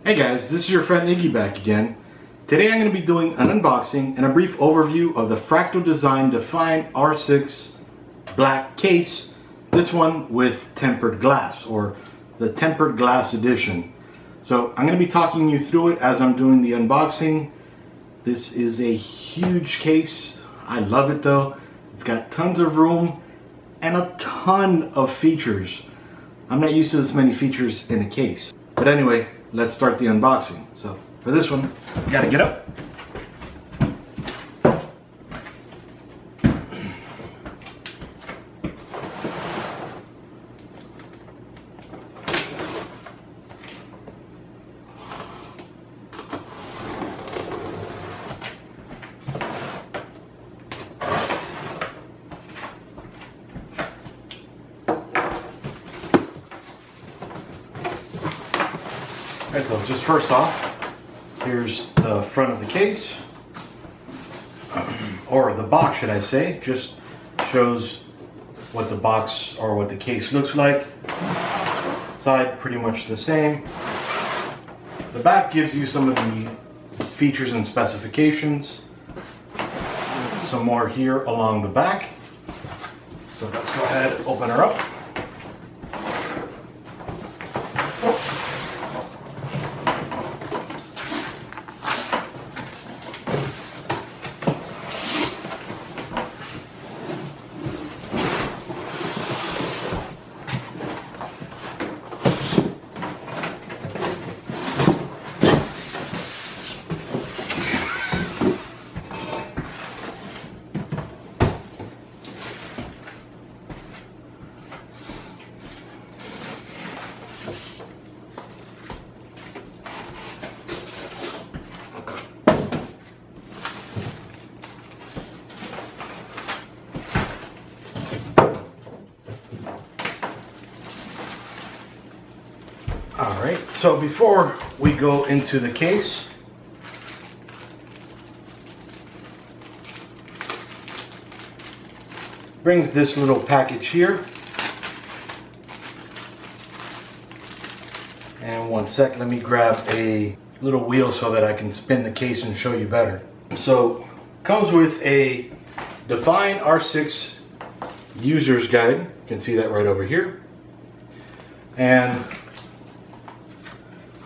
Hey guys, this is your friend Iggy back again. Today I'm going to be doing an unboxing and a brief overview of the Fractal Design Define R6 black case. This one with tempered glass, or the tempered glass edition. So I'm going to be talking you through it as I'm doing the unboxing. This is a huge case. I love it though. It's got tons of room and a ton of features. I'm not used to this many features in a case. But anyway, let's start the unboxing. So for this one, you gotta get up. Alright, so just first off, here's the front of the case, or the box should I say. Just shows what the box or what the case looks like. Side pretty much the same. The back gives you some of the features and specifications. Some more here along the back. So let's go ahead and open her up. Alright, so before we go into the case, brings this little package here. And one sec, let me grab a little wheel so that I can spin the case and show you better. So, comes with a Define R6 user's guide. You can see that right over here. And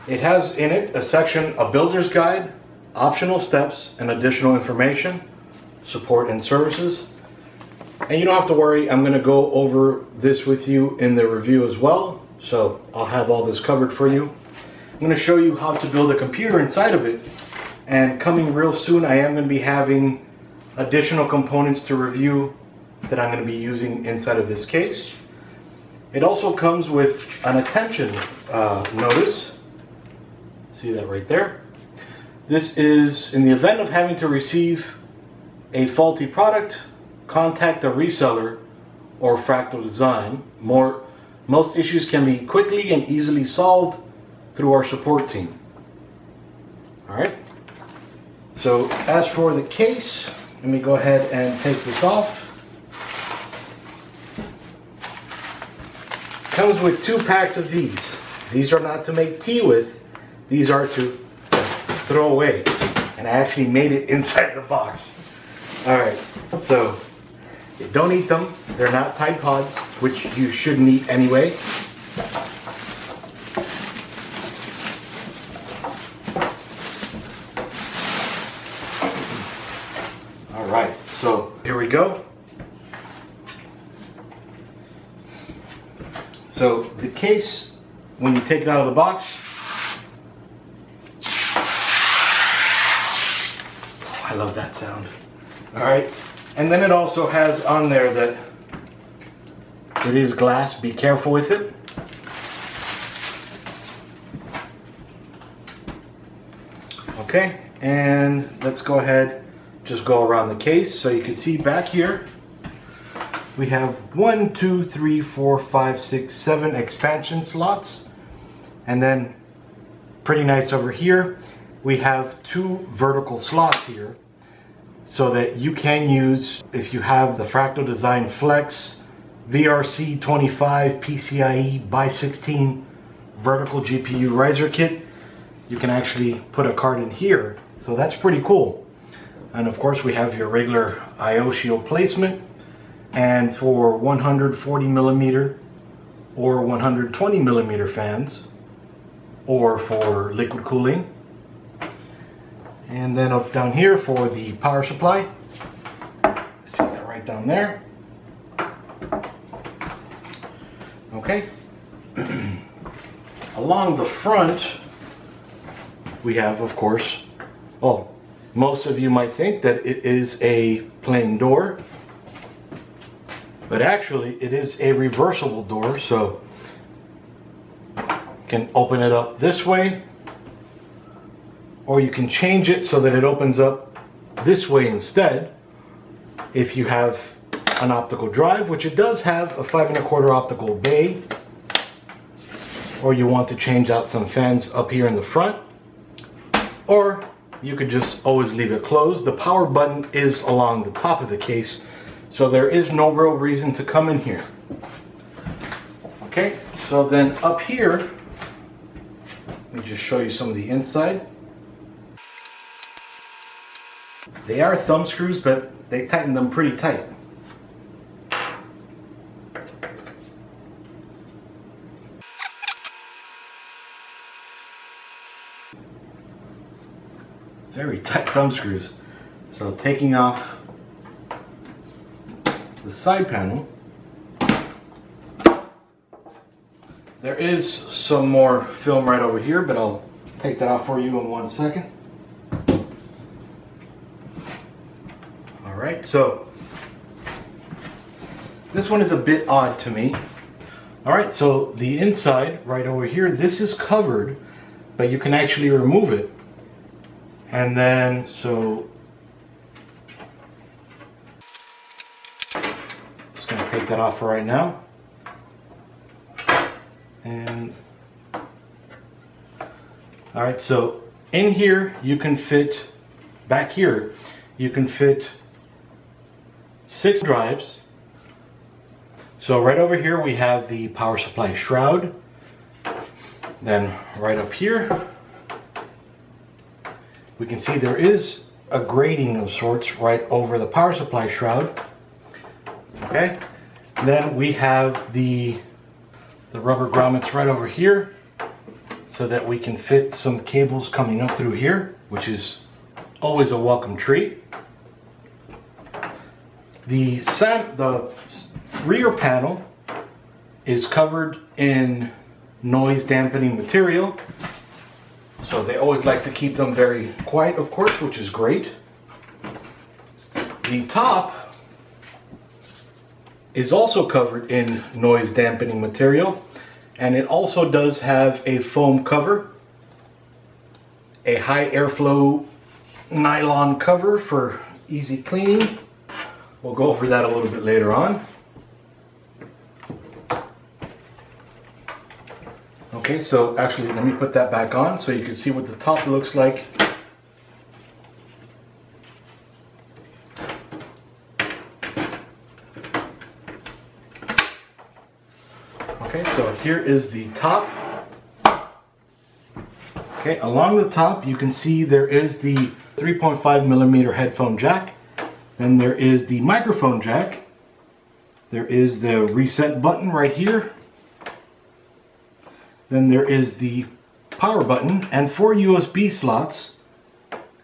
it has in it a section, a builder's guide, optional steps, and additional information, support and services. And you don't have to worry, I'm going to go over this with you in the review as well. So I'll have all this covered for you. I'm going to show you how to build a computer inside of it. And coming real soon, I am going to be having additional components to review that I'm going to be using inside of this case. It also comes with an attention notice. See that right there? This is in the event of having to receive a faulty product, contact a reseller or Fractal Design. Most issues can be quickly and easily solved through our support team. Alright, so as for the case, let me go ahead and take this off. Comes with 2 packs of these. These are not to make tea with. These are to throw away, and I actually made it inside the box. Alright, so you don't eat them. They're not Tide Pods, which you shouldn't eat anyway. Alright, so here we go. So the case, when you take it out of the box, I love that sound. Alright, and then it also has on there that it is glass, be careful with it. Okay, and let's go ahead, just go around the case. So you can see back here, we have 1, 2, 3, 4, 5, 6, 7 expansion slots. And then pretty nice over here, we have 2 vertical slots here so that you can use, if you have the Fractal Design Flex VRC25 PCIe by 16 vertical GPU riser kit, you can actually put a card in here. So that's pretty cool. And of course we have your regular IO shield placement, and for 140 millimeter or 120 millimeter fans, or for liquid cooling. And then up down here for the power supply. See that right down there. Okay. Along the front we have, of course, most of you might think that it is a plain door, but actually it is a reversible door, so you can open it up this way, or you can change it so that it opens up this way instead if you have an optical drive, which it does have a 5 1/4 optical bay, or you want to change out some fans up here in the front, or you could just always leave it closed. The power button is along the top of the case, so there is no real reason to come in here. Okay, so then up here, let me just show you some of the inside. They are thumb screws, but they tighten them pretty tight. Very tight thumb screws. So taking off the side panel, there is some more film right over here, but I'll take that off for you in 1 second. Alright, so this one is a bit odd to me. Alright, so the inside right over here, this is covered, but you can actually remove it. And then, so, just going to take that off for right now. And, all right, so in here you can fit, back here, you can fit 6 drives. So right over here we have the power supply shroud. Then right up here, we can see there is a grating of sorts right over the power supply shroud. Okay, then we have the rubber grommets right over here, so that we can fit some cables coming up through here, which is always a welcome treat. The rear panel is covered in noise dampening material. So they always like to keep them very quiet, of course, which is great. The top is also covered in noise dampening material, and it also does have a foam cover, a high airflow nylon cover for easy cleaning. We'll go over that a little bit later on. Okay, so actually let me put that back on so you can see what the top looks like. Okay, so here is the top. Okay, along the top you can see there is the 3.5 millimeter headphone jack. Then there is the microphone jack. There is the reset button right here. Then there is the power button and 4 USB slots.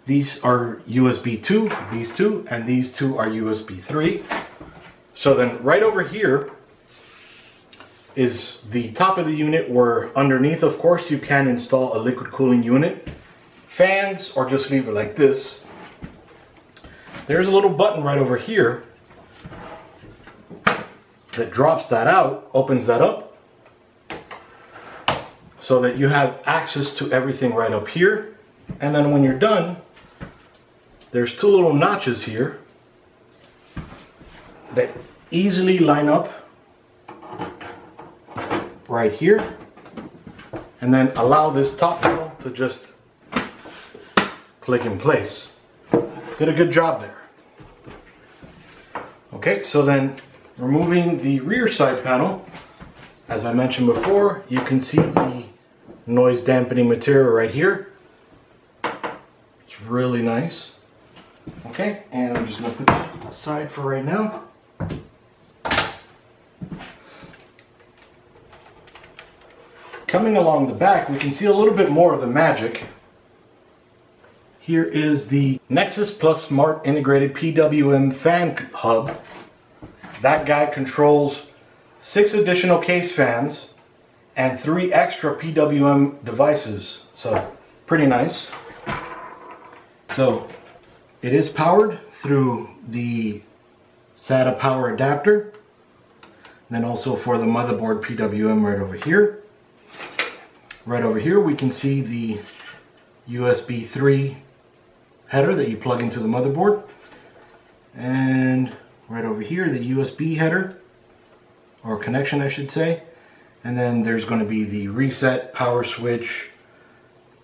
These are USB 2, these 2, and these 2 are USB 3. So then right over here is the top of the unit, where underneath, of course, you can install a liquid cooling unit, fans, or just leave it like this. There's a little button right over here that drops that out, opens that up, so that you have access to everything right up here. And then when you're done, there's 2 little notches here that easily line up right here, and then allow this top panel to just click in place. Did a good job there. Okay, so then removing the rear side panel, as I mentioned before, you can see the noise dampening material right here. really nice. Okay, and I'm just going to put this aside for right now. Coming along the back, we can see a little bit more of the magic. Here is the Nexus Plus Smart Integrated PWM Fan Hub. That guy controls 6 additional case fans and 3 extra PWM devices. So, pretty nice. So, it is powered through the SATA power adapter. Then also for the motherboard PWM right over here. Right over here we can see the USB 3 header that you plug into the motherboard. And right over here the USB header, or connection I should say. And then there's going to be the reset, power switch,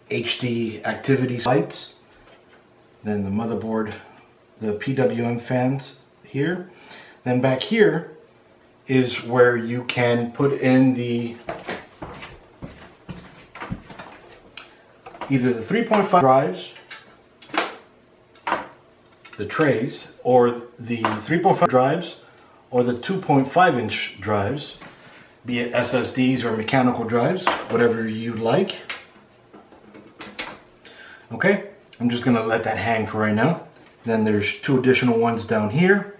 HD activity lights. Then the motherboard, the PWM fans here. Then back here is where you can put in the either the 3.5 drives, the trays, or the 3.5 drives, or the 2.5 inch drives, be it SSDs or mechanical drives, whatever you like. Okay, I'm just going to let that hang for right now. Then there's 2 additional ones down here.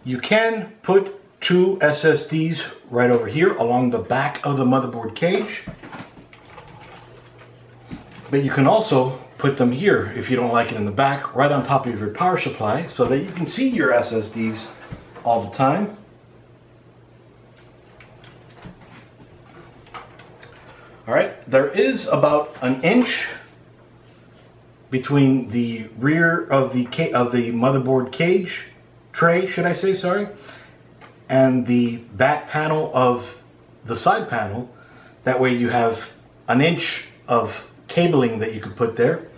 You can put 2 SSDs right over here along the back of the motherboard cage. But you can also put them here, if you don't like it in the back, right on top of your power supply, so that you can see your SSDs all the time. Alright, there is about an inch between the rear of the motherboard cage tray, should I say, sorry, and the back panel of the side panel. That way you have an inch of cabling that you could put there.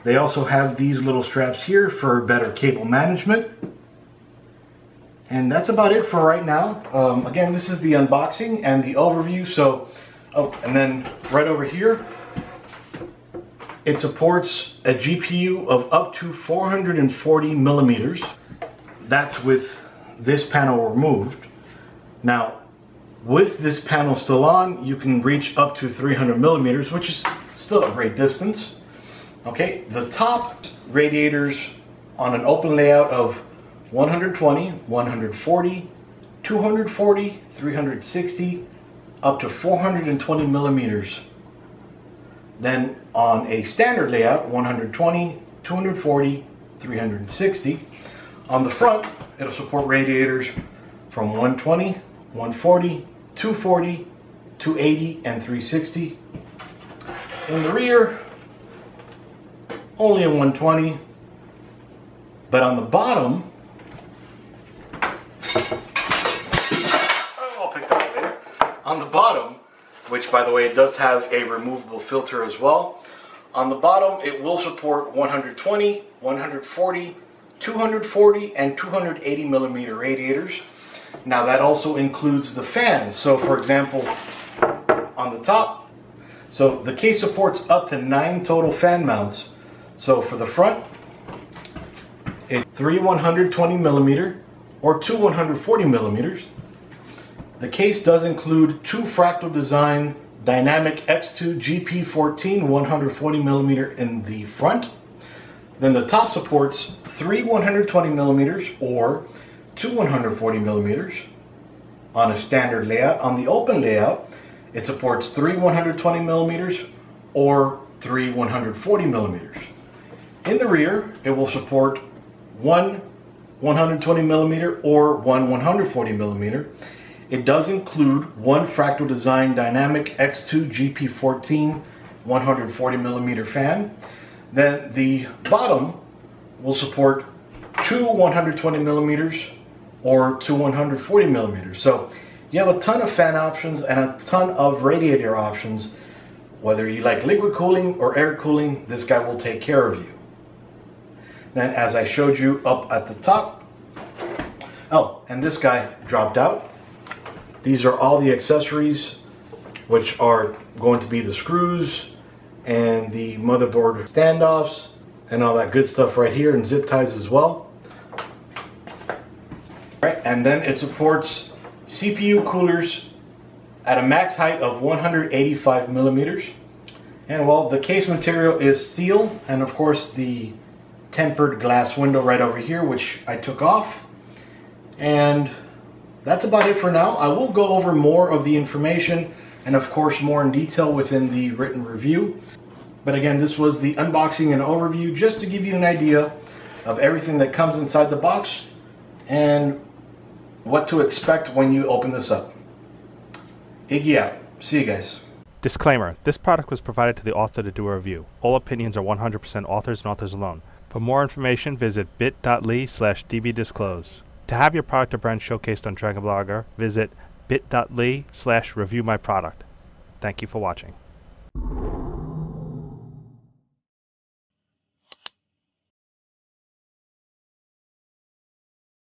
They also have these little straps here for better cable management. And that's about it for right now. Again, this is the unboxing and the overview. So, oh, and then right over here, it supports a GPU of up to 440 millimeters. That's with this panel removed. Now, with this panel still on, you can reach up to 300 millimeters, which is still a great distance. Okay, the top radiators on an open layout of 120, 140, 240, 360, up to 420 millimeters. Then on a standard layout, 120, 240, 360. On the front, it'll support radiators from 120, 140, 240, 280, and 360. In the rear, only a 120. But on the bottom, I'll pick that up later. On the bottom, which by the way, it does have a removable filter as well. On the bottom, it will support 120, 140, 240, and 280 millimeter radiators. Now that also includes the fans. So for example, on the top, so the case supports up to 9 total fan mounts. So for the front, it's 3 120 millimeter or 2 140 millimeters. The case does include 2 Fractal Design Dynamic X2 GP14 140 millimeter in the front. Then the top supports 3 120 millimeters or 2 140 millimeters on a standard layout. On the open layout, it supports 3 120 millimeters or 3 140 millimeters. In the rear, it will support 1 120 millimeter or 1 140 millimeter. It does include 1 Fractal Design Dynamic X2 GP14 140 millimeter fan. Then the bottom will support 2 120 millimeters or 2 140 millimeters. So you have a ton of fan options and a ton of radiator options. Whether you like liquid cooling or air cooling, this guy will take care of you. Then as I showed you up at the top, oh, and this guy dropped out. These are all the accessories, which are going to be the screws and the motherboard standoffs and all that good stuff right here, and zip ties as well. Right, and then it supports CPU coolers at a max height of 185 millimeters. And well, the case material is steel, and of course the tempered glass window right over here, which I took off. And that's about it for now. I will go over more of the information and of course more in detail within the written review. But again, this was the unboxing and overview just to give you an idea of everything that comes inside the box and what to expect when you open this up. Iggy out. See you guys. Disclaimer, this product was provided to the author to do a review. All opinions are 100% authors and authors alone. For more information, visit bit.ly/dbdisclose. To have your product or brand showcased on Dragon Blogger, visit bit.ly/reviewmyproduct. Thank you for watching.